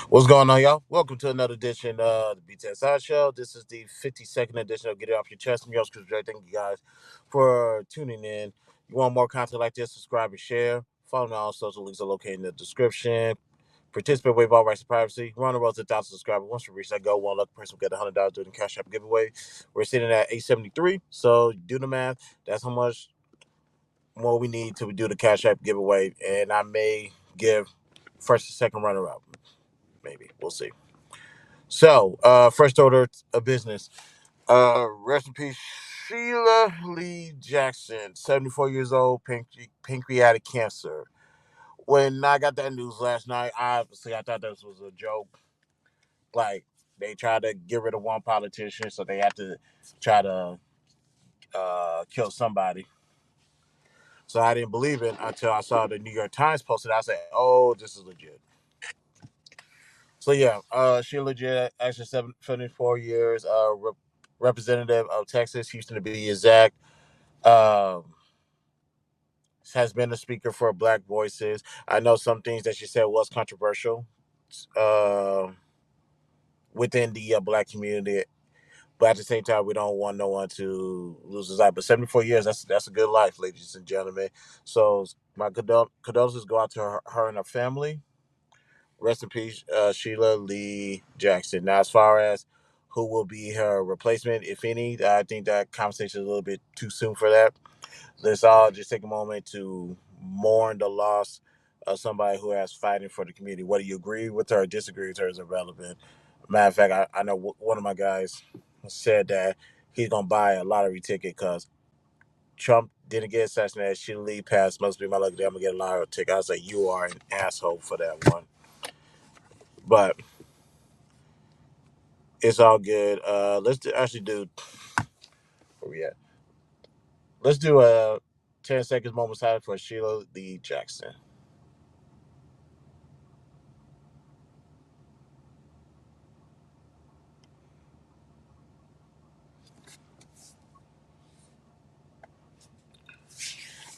What's going on, y'all? Welcome to another edition of the BTSI Show. This is the 52nd edition of Get It Off Your Chest. I'm your host, Chris Dre. Thank you guys for tuning in. You want more content like this, subscribe and share. Follow me on all social links are located in the description. Participate, waive all rights and privacy. We're on the road to 1,000 subscribers. Once we reach that goal, one lucky person will get $100 during the Cash App giveaway. We're sitting at 873, so do the math. That's how much more we need to do the Cash App giveaway. And I may give first and second runner up. Maybe. We'll see. So, first order of business. Rest in peace, Sheila Lee Jackson, 74 years old, pancreatic cancer. When I got that news last night, I thought this was a joke. Like, they tried to get rid of one politician, so they had to try to kill somebody. So I didn't believe it until I saw the New York Times posted. I said, "Oh, this is legit." So yeah, Sheila J. actually 74 years, representative of Texas, Houston to be exact. Um, has been a speaker for Black Voices. I know some things that she said was controversial uh, within the Black community, but at the same time, we don't want no one to lose his life. But 74 years, that's a good life, ladies and gentlemen. So my condolences go out to her and her family. Rest in peace, Sheila Lee Jackson. Now, as far as who will be her replacement, if any, I think that conversation is a little bit too soon for that. Let's all just take a moment to mourn the loss of somebody who has fighting for the community. Whether you agree with her or disagree with her is irrelevant. Matter of fact, I know one of my guys said that he's gonna buy a lottery ticket because Trump didn't get assassinated. Sheila Lee passed. Must be my lucky day. I'm gonna get a lottery ticket. I was like, you are an asshole for that one. But it's all good. Actually do where we at? Let's do a 10 seconds moment silence for Sheila Lee Jackson.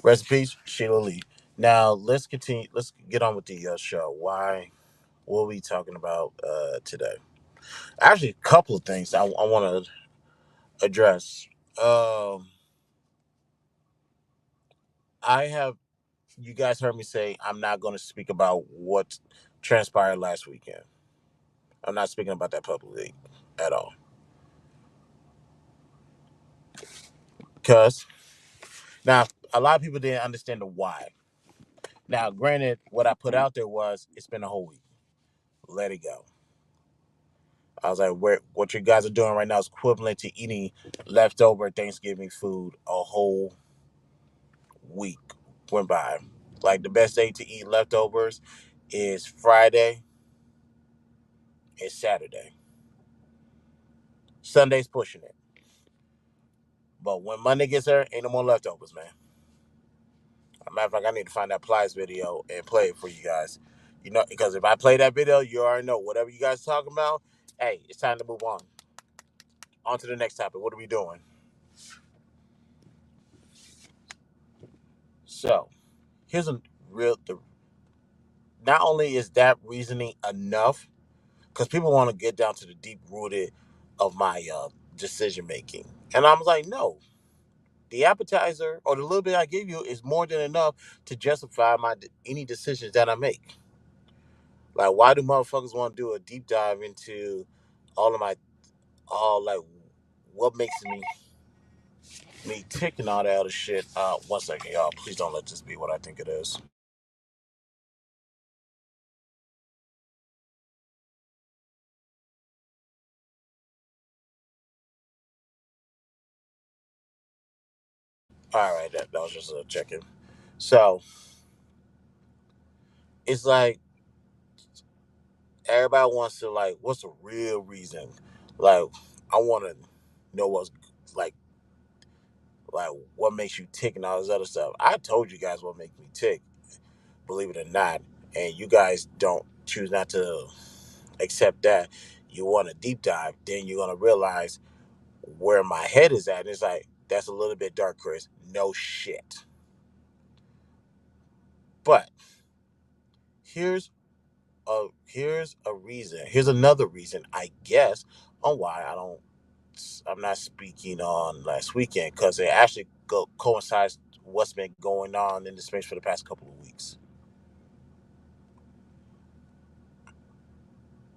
Rest in peace, Sheila Lee. Now let's continue. Let's get on with the show. What are we talking about today? Actually, a couple of things I want to address. Um, I have you guys heard me say I'm not going to speak about what transpired last weekend. I'm not speaking about that publicly at all because now a lot of people didn't understand the why. Now, granted, what I put out there was it's been a whole week. Let it go. I was like, what you guys are doing right now is equivalent to eating leftover Thanksgiving food a whole week went by. Like the best day to eat leftovers is Friday and Saturday. Sunday's pushing it. But when Monday gets there, ain't no more leftovers, man. As a matter of fact, I need to find that Plies video and play it for you guys. You know, because if I play that video, you already know whatever you guys are talking about. Hey, it's time to move on. On to the next topic. What are we doing? So, here's a real. Not only is that reasoning enough, because people want to get down to the deep rooted of my decision making, and I'm like, no, the appetizer or the little bit I give you is more than enough to justify my any decisions that I make. Like, why do motherfuckers want to do a deep dive into all of my all like what makes me tick and all that other shit? One second, y'all. Please don't let this be what I think it is. All right, that was just a check in. So it's like everybody wants to like, what's the real reason? Like, I want to know what's like, like what makes you tick and all this other stuff. I told you guys what makes me tick, believe it or not, and you guys don't choose not to accept that. You want a deep dive, then you're gonna realize where my head is at. And it's like that's a little bit dark, Chris. No shit. But here's here's a reason. Here's another reason, I guess, on why I'm not speaking on last weekend because it actually coincides what's been going on in the space for the past couple of weeks.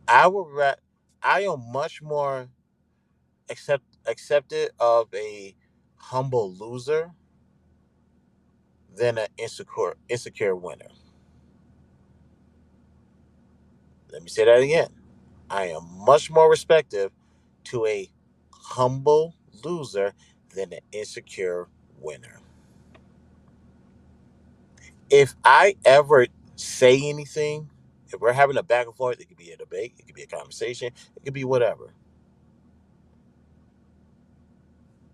I would ra- I am much more accepted of a humble loser than an insecure winner. Let me say that again. I am much more respective to a humble loser than an insecure winner. If I ever say anything, if we're having a back and forth, it could be a debate, it could be a conversation, it could be whatever.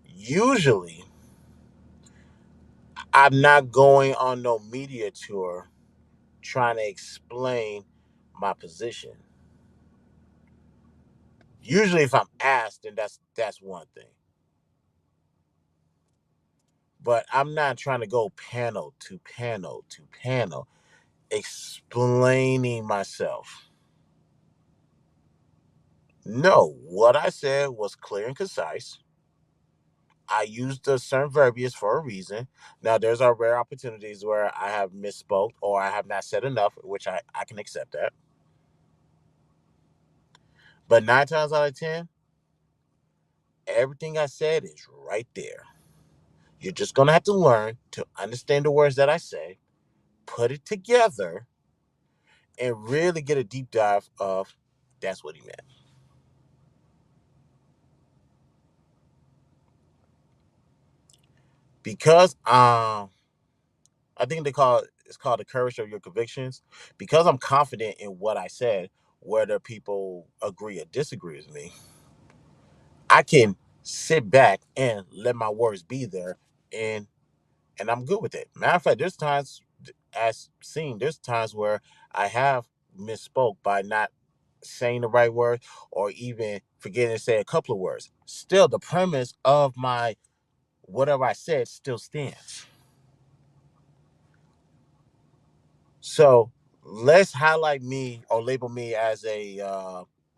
Usually, I'm not going on no media tour trying to explain my position. Usually, if I'm asked, then that's one thing. But I'm not trying to go panel to panel to panel explaining myself. No, what I said was clear and concise. I used a certain verbiage for a reason. Now, there's our rare opportunities where I have misspoke or I have not said enough, which I can accept that. But 9 times out of 10, everything I said is right there. You're just going to have to learn to understand the words that I say, put it together, and really get a deep dive of that's what he meant. Because I think it's called the courage of your convictions. Because I'm confident in what I said, whether people agree or disagree with me, I can sit back and let my words be there, and I'm good with it. Matter of fact, there's times as seen, there's times where I have misspoke by not saying the right word or even forgetting to say a couple of words. Still, the premise of my whatever I said still stands. So let's highlight me or label me as a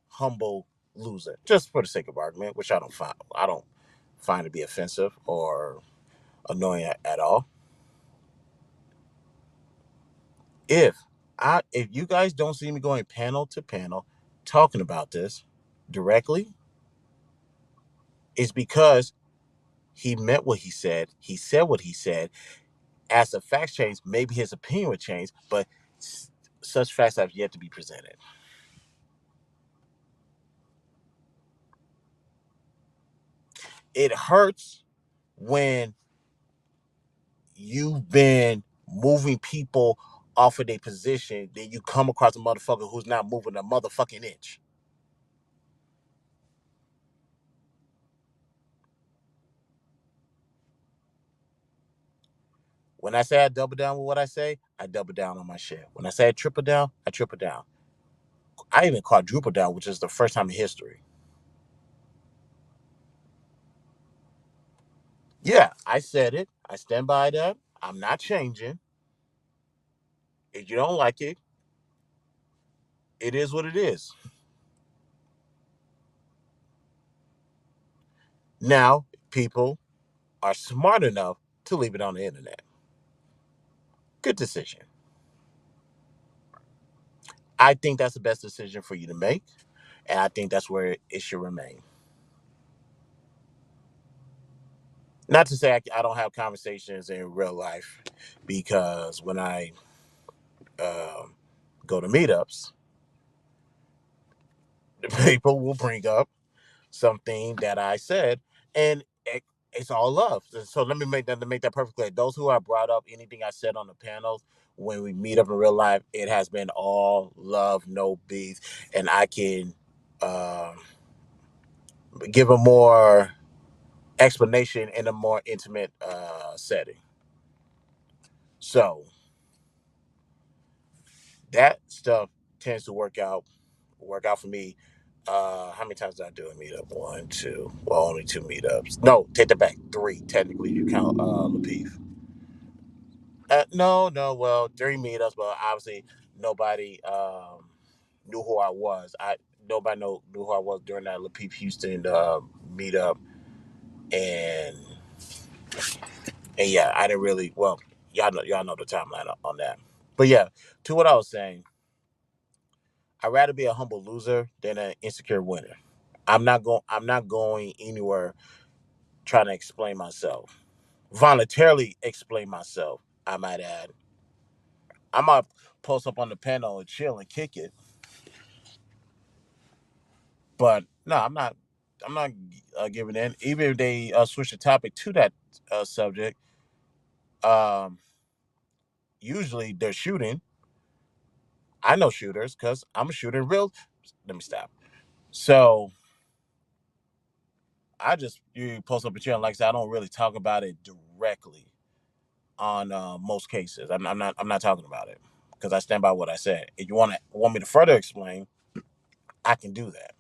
humble loser, just for the sake of argument, which I don't find to be offensive or annoying at all. If you guys don't see me going panel to panel talking about this directly, it's because he meant what he said. He said what he said. As the facts change, maybe his opinion would change, but such facts have yet to be presented. It hurts when you've been moving people off of their position, then you come across a motherfucker who's not moving a motherfucking inch. When I say I double down with what I say, I double down on my shit. When I say I triple down, I triple down. I even quadruple down, which is the first time in history. Yeah, I said it. I stand by that. I'm not changing. If you don't like it, it is what it is. Now, people are smart enough to leave it on the internet. Good decision. I think that's the best decision for you to make, and I think that's where it should remain. Not to say I don't have conversations in real life, because when I um, go to meetups, the people will bring up something that I said, and it's all love. So let me make that perfectly clear. Those who have brought up anything I said on the panels, when we meet up in real life, it has been all love, no beef, and I can um, give a more explanation in a more intimate setting. So that stuff tends to work out for me. How many times did I do a meetup? One, two. Well, only two meetups. No, take that back. Three, technically. You count Lapeef. No, no. Well, three meetups, but obviously nobody. knew who I was. I Nobody knew who I was during that LII Houston meetup, and yeah, I didn't really. Well, y'all know the timeline on that. But yeah, to what I was saying, I'd rather be a humble loser than an insecure winner. I'm not going anywhere trying to explain myself. Voluntarily explain myself, I might add. I might post up on the panel and chill and kick it, but no, I'm not. I'm not giving in. Even if they switch the topic to that subject, um, usually they're shooting. I know shooters because I'm a shooter in real. Let me stop. So I just you post up a chill. Like I said, I don't really talk about it directly on most cases. I'm not talking about it because I stand by what I said. If you want me to further explain, I can do that.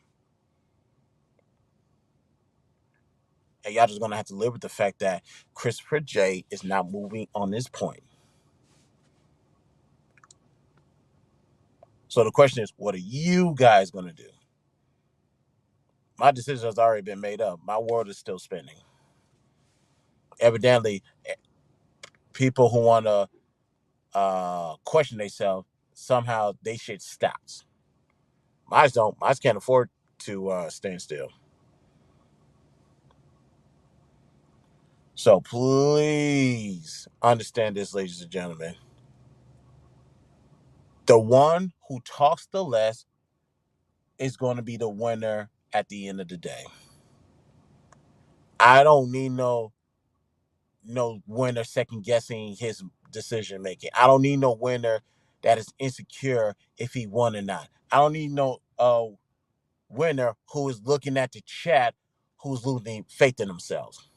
And y'all just gonna have to live with the fact that Christopher J is not moving on this point. So the question is, what are you guys gonna do? My decision has already been made up. My world is still spinning. Evidently, people who want to question themselves, somehow they shit stops. Mine don't. Mine can't afford to stand still. So please understand this, ladies and gentlemen. The one who talks the less is going to be the winner at the end of the day. I don't need no winner second guessing his decision making. I don't need no winner that is insecure if he won or not. I don't need no winner who is looking at the chat who's losing faith in themselves.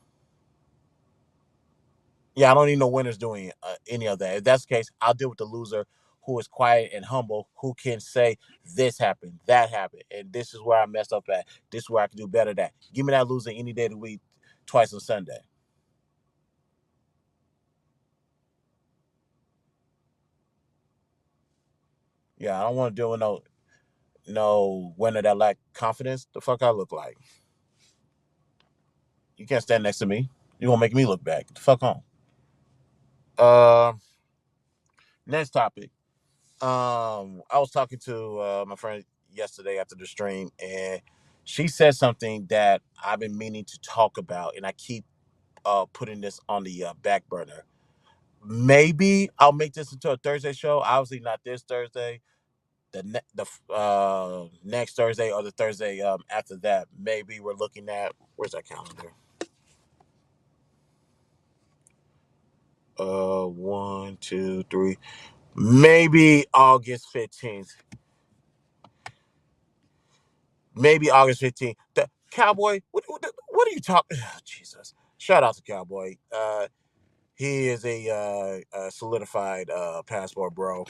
Yeah, I don't need no winners doing any of that. If that's the case, I'll deal with the loser who is quiet and humble, who can say this happened, that happened, and this is where I messed up at. This is where I can do better at. Give me that loser any day of the week, twice on Sunday. Yeah, I don't want to deal with no winner that lack confidence. The fuck I look like? You can't stand next to me. You gonna make me look bad. Get the fuck on. Uh, Next topic. I was talking to my friend yesterday after the stream, and she said something that I've been meaning to talk about, and I keep putting this on the back burner. Maybe I'll make this into a Thursday show. Obviously, not this Thursday. The next Thursday or the Thursday after that. Maybe we're looking at where's that calendar? 1, 2, 3. Maybe August 15th. Maybe August 15th. The Cowboy, what are you talking? Oh, Jesus. Shout out to Cowboy. He is a solidified passport bro.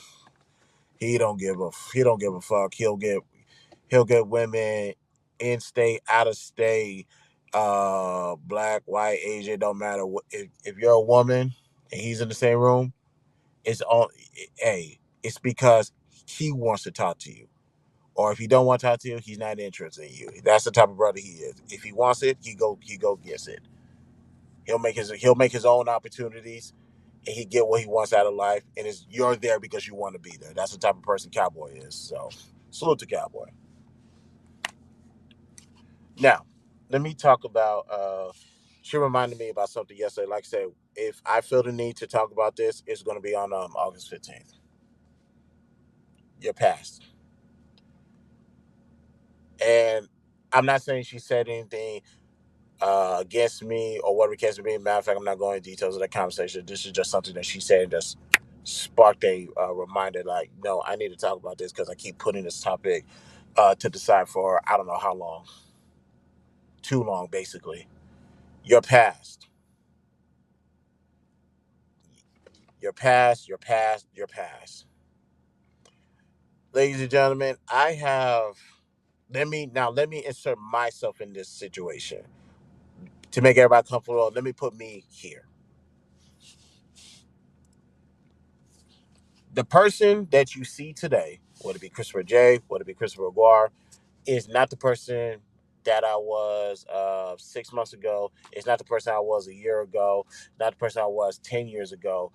He don't give a fuck. He'll get women in state, out of state, black, white, Asian, don't matter what. If you're a woman and he's in the same room, it's on. Hey, it's because he wants to talk to you. Or if he don't want to talk to you, he's not interested in you. That's the type of brother he is. If he wants it, he go gets it. He'll make his own opportunities, and he get what he wants out of life. And it's you're there because you want to be there. That's the type of person Cowboy is. So salute to Cowboy. Now, let me talk about. She reminded me about something yesterday. Like I said, if I feel the need to talk about this, it's going to be on August 15th. Your past, and I'm not saying she said anything against me or whatever the case may be. Matter of fact, I'm not going into details of that conversation. This is just something that she said and just sparked a reminder. Like, no, I need to talk about this because I keep putting this topic to the side for I don't know how long, too long, basically. Your past, your past, your past, your past. Ladies and gentlemen, I have. Let me insert myself in this situation to make everybody comfortable. Let me put me here. The person that you see today would it be Christopher J, would it be Christopher Aguirre, is not the person that I was 6 months ago. It's not the person I was a year ago. Not the person I was 10 years ago,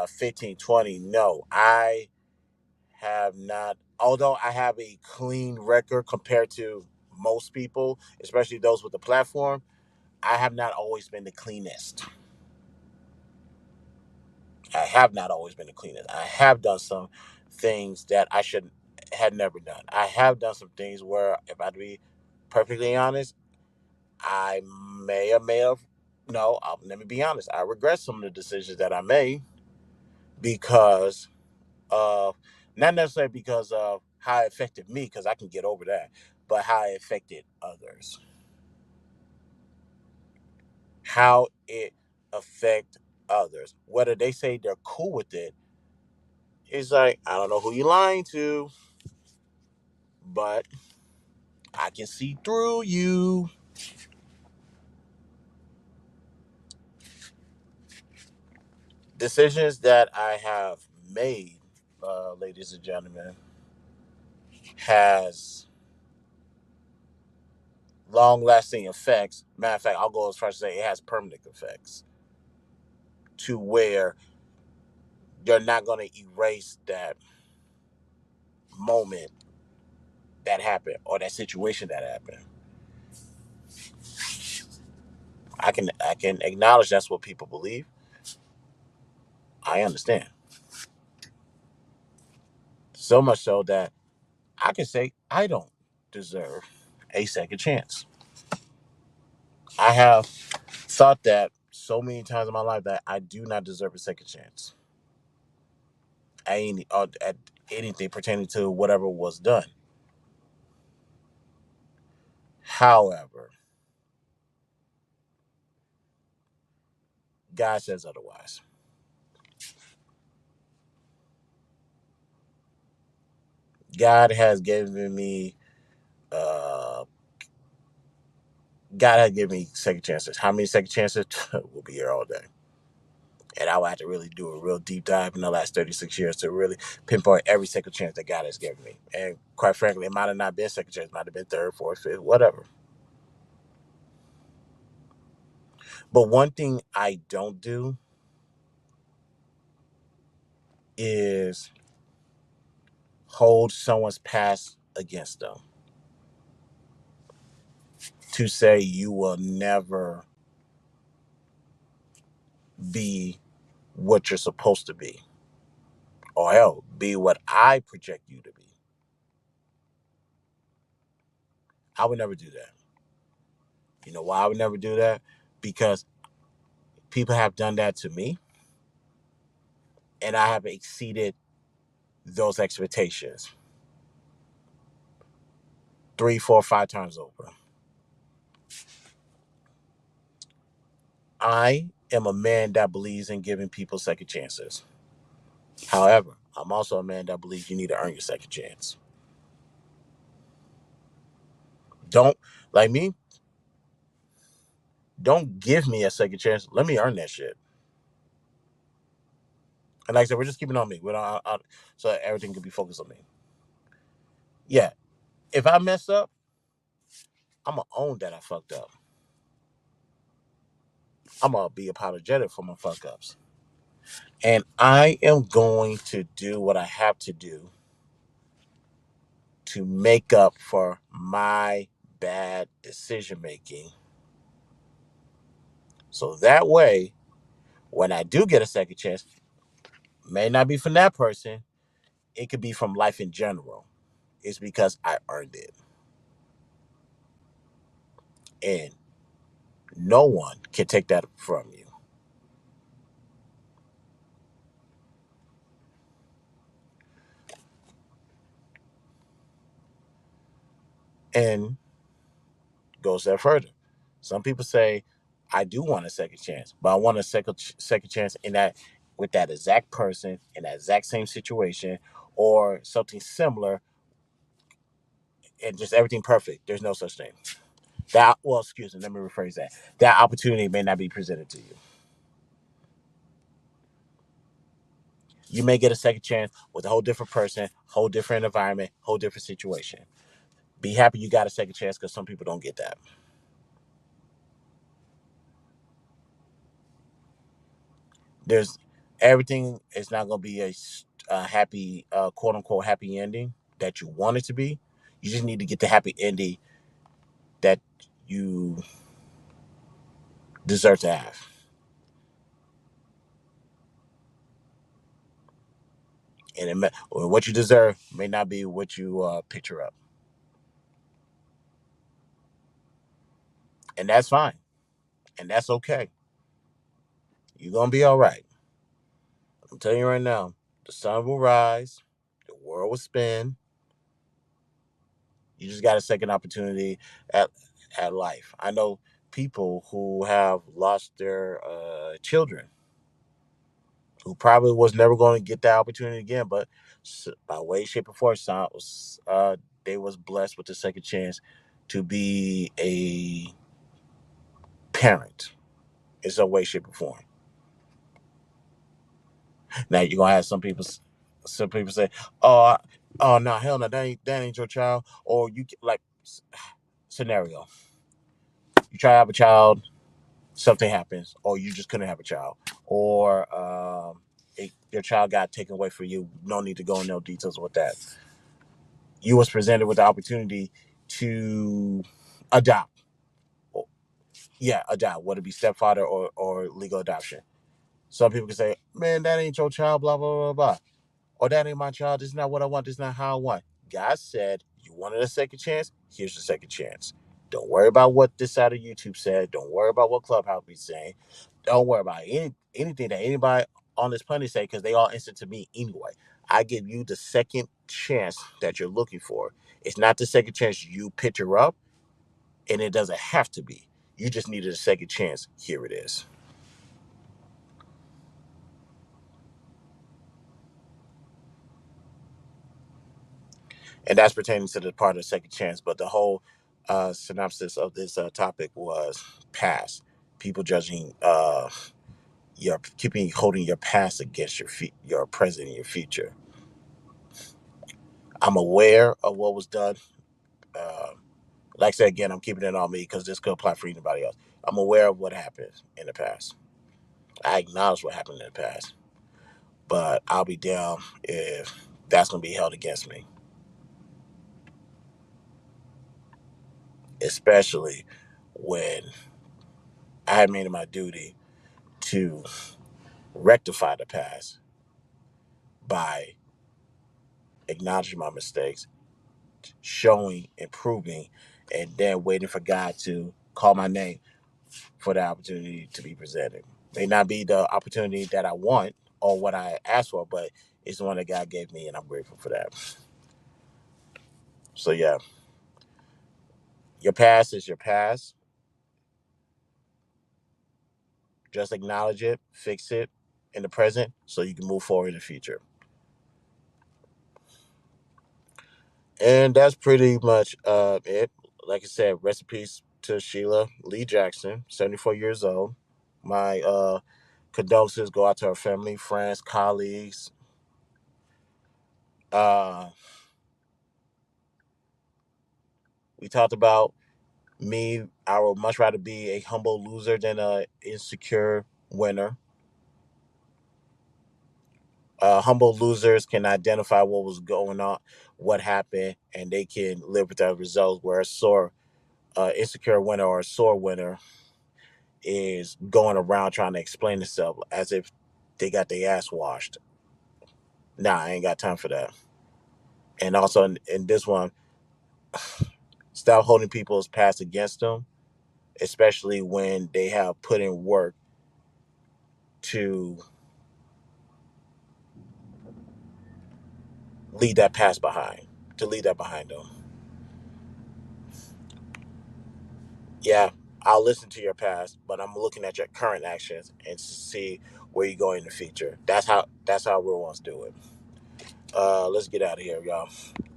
15, 20. No, I have not, although I have a clean record compared to most people, especially those with the platform, I have not always been the cleanest. I have not always been the cleanest. I have done some things that I should had never done. I have done some things where, if I to be perfectly honest, I may have. No, let me be honest. I regret some of the decisions that I made because of, not necessarily because of how it affected me, because I can get over that, but how it affected others. How it affect others. Whether they say they're cool with it, it's like, I don't know who you're lying to, but I can see through you. Decisions that I have made, ladies and gentlemen, has long lasting effects. Matter of fact, I'll go as far as to say it has permanent effects to where you're not going to erase that moment that happened or that situation that happened. I can acknowledge that's what people believe. I understand. So much so that I can say I don't deserve a second chance. I have thought that so many times in my life that I do not deserve a second chance. At anything pertaining to whatever was done. However, God says otherwise. God has given me uh God has given me second chances. How many second chances? We'll be here all day. And I will have to really do a real deep dive in the last 36 years to really pinpoint every second chance that God has given me. And quite frankly, it might have not been second chance, it might have been third, fourth, fifth, whatever. But one thing I don't do is hold someone's past against them to say you will never be what you're supposed to be, or hell, be what I project you to be. I would never do that. You know why I would never do that? Because people have done that to me, and I have exceeded those expectations three, four, five times over. I am a man that believes in giving people second chances. However, I'm also a man that believes you need to earn your second chance. Don't, like me, don't give me a second chance. Let me earn that shit. And like I said, we're just keeping on me. So everything can be focused on me. Yeah. If I mess up, I'm going to own that I fucked up. I'm going to be apologetic for my fuck ups. And I am going to do what I have to do to make up for my bad decision making. So that way, when I do get a second chance, may not be from that person, it could be from life in general. It's because I earned it. And no one can take that from you. And go a step further. Some people say, I do want a second chance, but I want a second chance in that with that exact person in that exact same situation or something similar and just everything perfect. There's no such thing. That well, excuse me, let me rephrase that. That opportunity may not be presented to you. You may get a second chance with a whole different person, whole different environment, whole different situation. Be happy you got a second chance because some people don't get that. There's everything is not going to be a happy, quote unquote, happy ending that you want it to be. You just need to get the happy ending that you deserve to have. And what you deserve may not be what you picture up. And that's fine. And that's okay. You're going to be all right. I'm telling you right now, the sun will rise, the world will spin. You just got a second opportunity at life. I know people who have lost their children who probably was never going to get that opportunity again, but by way, shape, or form, they was blessed with the second chance to be a parent in some way, shape, or form. Now you're gonna have some people say, "Oh, oh no, hell no, that ain't your child," or you like scenario. You try to have a child, something happens, or you just couldn't have a child, or your child got taken away from you. No need to go into no details with that. You was presented with the opportunity to adopt. Yeah, adopt, whether it be stepfather or legal adoption. Some people can say, "Man, that ain't your child," blah blah blah blah. Or that ain't my child. This is not what I want. This is not how I want. God said, you wanted a second chance? Here's the second chance. Don't worry about what this side of YouTube said. Don't worry about what Clubhouse be saying. Don't worry about anything that anybody on this planet say because they all instant to me anyway. I give you the second chance that you're looking for. It's not the second chance you picture up, and it doesn't have to be. You just needed a second chance. Here it is. And that's pertaining to the part of the second chance. But the whole synopsis of this topic was past. People judging your keeping holding your past against your present and your future. I'm aware of what was done. Uh, like I said again, I'm keeping it on me because this could apply for anybody else. I'm aware of what happened in the past. I acknowledge what happened in the past, but I'll be down if that's going to be held against me, especially when I had made it my duty to rectify the past by acknowledging my mistakes, showing, improving, and then waiting for God to call my name for the opportunity to be presented. May not be the opportunity that I want or what I asked for, but it's the one that God gave me, and I'm grateful for that. So yeah, your past is your past. Just acknowledge it, fix it in the present, so you can move forward in the future. And that's pretty much it. Like I said, rest in peace to Sheila Lee Jackson, 74 years old. My condolences go out to her family, friends, colleagues. Uh, we talked about me. I would much rather be a humble loser than a insecure winner. Humble losers can identify what was going on, what happened, and they can live with that result. Where a sore, insecure winner or a sore winner is going around trying to explain themselves as if they got their ass washed. Nah, I ain't got time for that. And also in this one, stop holding people's past against them, especially when they have put in work to leave that past behind, to leave that behind them. Yeah, I'll listen to your past, but I'm looking at your current actions and see where you go in the future. That's how real ones do it. Let's get out of here, y'all.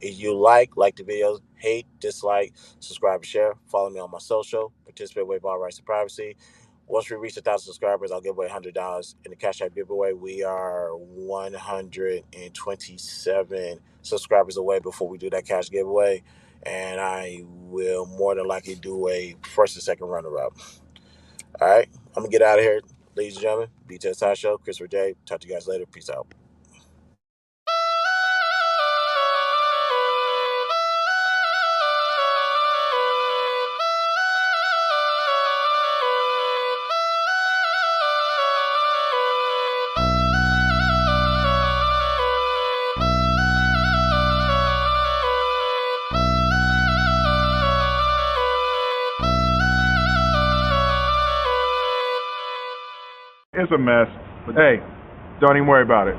If you like the videos, hate, dislike, subscribe, and share. Follow me on my social. Participate with my rights to privacy. Once we reach 1,000 subscribers, I'll give away $100 in the Cash App giveaway. We are 127 subscribers away before we do that cash giveaway, and I will more than likely do a first and second runner-up. All right, I'm gonna get out of here, ladies and gentlemen. BTS Show, Christopher J. Talk to you guys later. Peace out. It's a mess, but hey, don't even worry about it.